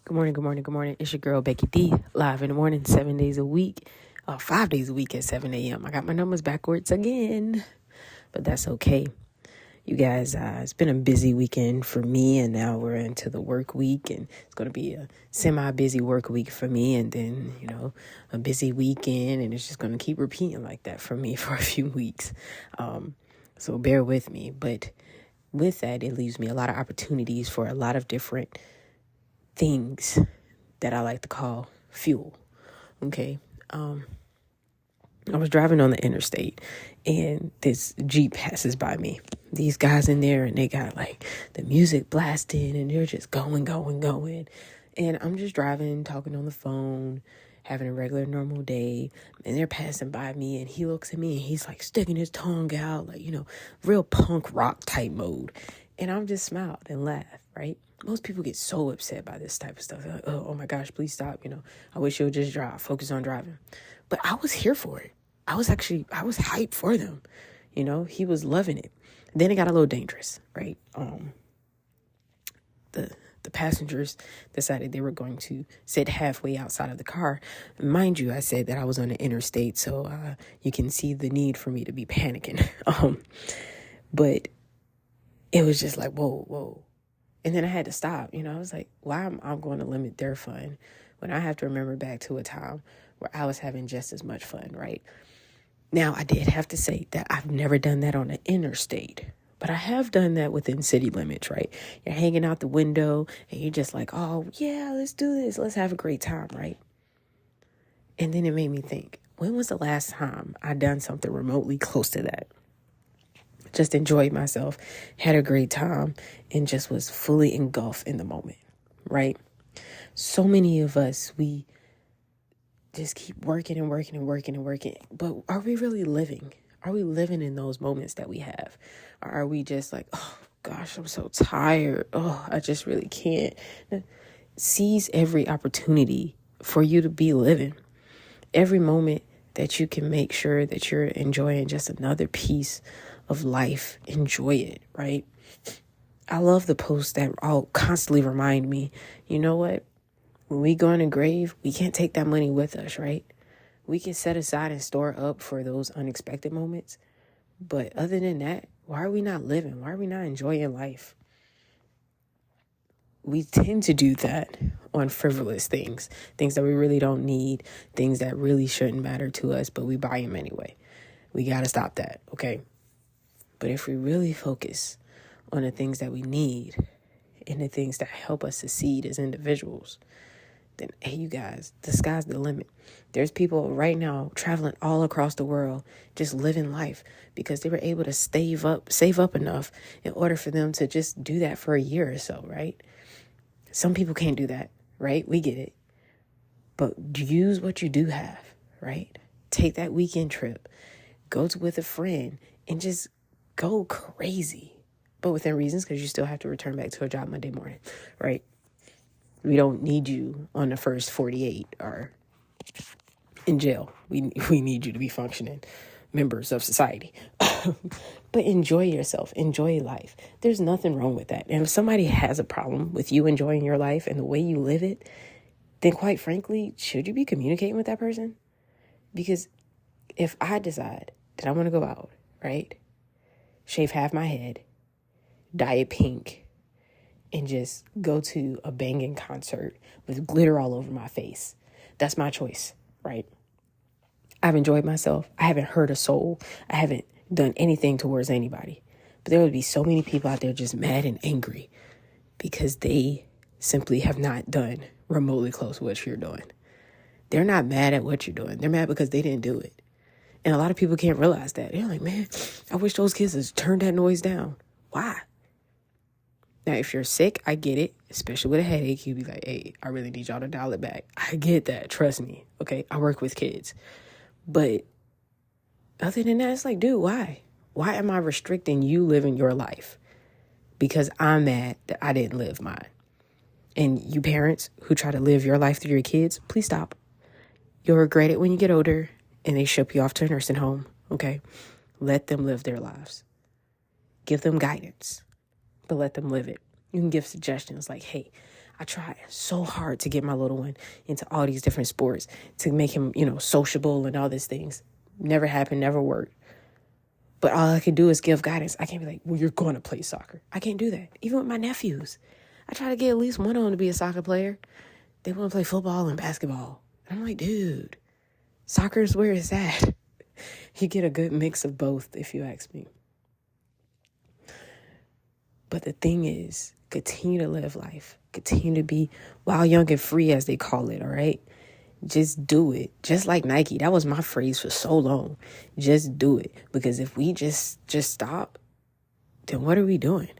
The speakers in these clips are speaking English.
Good morning, good morning, good morning. It's your girl, Becky D, live in the morning, 7 days a week, 5 days a week at 7 a.m. I got my numbers backwards again, but that's okay. You guys, it's been a busy weekend for me, and now we're into the work week, and it's going to be a semi-busy work week for me, and then, a busy weekend, and it's just going to keep repeating like that for me for a few weeks. So bear with me, but with that, it leaves me a lot of opportunities for a lot of different things that I like to call fuel. Okay. I was driving on the interstate and this Jeep passes by me. These guys in there and they got like the music blasting and they're just going. And I'm just driving, talking on the phone, having a regular normal day. And they're passing by me and he looks at me and he's like sticking his tongue out, like, real punk rock type mode. And I'm just smiled and laugh, right? Most people get so upset by this type of stuff. They're like, oh my gosh, please stop. I wish you'll just drive, focus on driving. But I was here for it. I was hyped for them. He was loving it. Then it got a little dangerous, right? The passengers decided they were going to sit halfway outside of the car. Mind you, I said that I was on the interstate, so you can see the need for me to be panicking. But it was just like, whoa. And then I had to stop. I was like, why am I going to limit their fun when I have to remember back to a time where I was having just as much fun, right? Now, I did have to say that I've never done that on the interstate, but I have done that within city limits, right? You're hanging out the window and you're just like, oh, yeah, let's do this. Let's have a great time, right? And then it made me think, when was the last time I done something remotely close to that? Just enjoyed myself, had a great time, and just was fully engulfed in the moment, right? So many of us, we just keep working. But are we really living? Are we living in those moments that we have? Or are we just like, oh gosh, I'm so tired. Oh, I just really can't. Seize every opportunity for you to be living. Every moment that you can make sure that you're enjoying just another piece of life, enjoy it, right? I love the posts that all constantly remind me, you know what? When we go in a grave, we can't take that money with us, right? We can set aside and store up for those unexpected moments. But other than that, why are we not living? Why are we not enjoying life? We tend to do that on frivolous things that we really don't need, things that really shouldn't matter to us, but we buy them anyway. We got to stop that, okay? But if we really focus on the things that we need and the things that help us succeed as individuals, then, hey, you guys, the sky's the limit. There's people right now traveling all across the world, just living life because they were able to save up enough in order for them to just do that for a year or so, right? Some people can't do that, right? We get it. But use what you do have, right? Take that weekend trip, go with a friend, and just go crazy, but within reasons, because you still have to return back to a job Monday morning, right? We don't need you on the first 48 or in jail. We need you to be functioning members of society. But enjoy yourself, enjoy life. There's nothing wrong with that. And if somebody has a problem with you enjoying your life and the way you live it, then quite frankly, should you be communicating with that person? Because if I decide that I want to go out, right, shave half my head, dye it pink, and just go to a banging concert with glitter all over my face, that's my choice, right? I've enjoyed myself. I haven't hurt a soul. I haven't done anything towards anybody. But there would be so many people out there just mad and angry because they simply have not done remotely close to what you're doing. They're not mad at what you're doing. They're mad because they didn't do it. And a lot of people can't realize that. They're like, man, I wish those kids had turned that noise down. Why? Now, if you're sick, I get it, especially with a headache. You'd be like, hey, I really need y'all to dial it back. I get that. Trust me. Okay. I work with kids. But other than that, it's like, dude, why? Why am I restricting you living your life? Because I'm mad that I didn't live mine. And you parents who try to live your life through your kids, please stop. You'll regret it when you get older and they ship you off to a nursing home. Okay. Let them live their lives. Give them guidance, but let them live it. You can give suggestions like, hey, I try so hard to get my little one into all these different sports, to make him, sociable and all these things. Never happened, never worked. But all I can do is give guidance. I can't be like, well, you're going to play soccer. I can't do that. Even with my nephews. I try to get at least one of them to be a soccer player. They want to play football and basketball. And I'm like, dude, soccer is where it's at. You get a good mix of both, if you ask me. But the thing is, continue to live life. Continue to be wild, young, and free, as they call it, all right? Just do it. Just like Nike. That was my phrase for so long. Just do it. Because if we just stop, then what are we doing?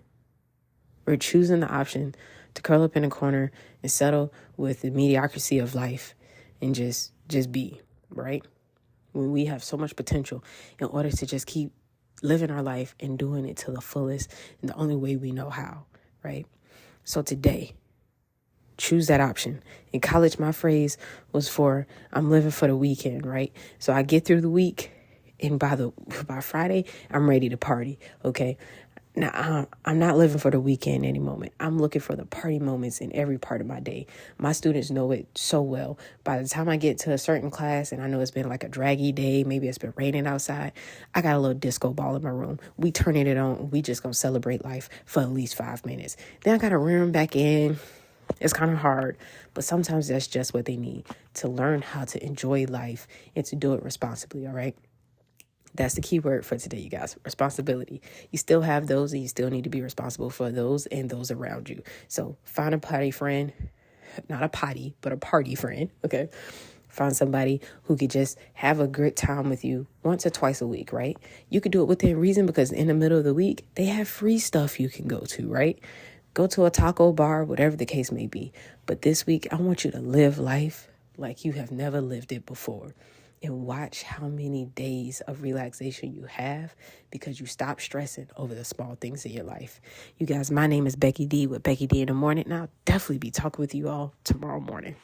We're choosing the option to curl up in a corner and settle with the mediocrity of life and just be, right? When we have so much potential in order to just keep living our life and doing it to the fullest in the only way we know how, right? So today, choose that option. In college, my phrase was for, I'm living for the weekend, right? So I get through the week, and by Friday, I'm ready to party, okay? Now, I'm not living for the weekend any moment. I'm looking for the party moments in every part of my day. My students know it so well. By the time I get to a certain class and I know it's been like a draggy day, maybe it's been raining outside, I got a little disco ball in my room. We turning it on. We just going to celebrate life for at least 5 minutes. Then I got to rear them back in. It's kind of hard, but sometimes that's just what they need to learn how to enjoy life and to do it responsibly, all right? That's the key word for today, you guys. Responsibility. You still have those, and you still need to be responsible for those and those around you. So find a party friend, not a potty, but a party friend, okay? Find somebody who could just have a good time with you once or twice a week, right? You could do it within reason, because in the middle of the week, they have free stuff you can go to, right? Go to a taco bar, whatever the case may be. But this week, I want you to live life like you have never lived it before. And watch how many days of relaxation you have, because you stop stressing over the small things in your life. You guys, my name is Becky D with Becky D in the Morning, and I'll definitely be talking with you all tomorrow morning.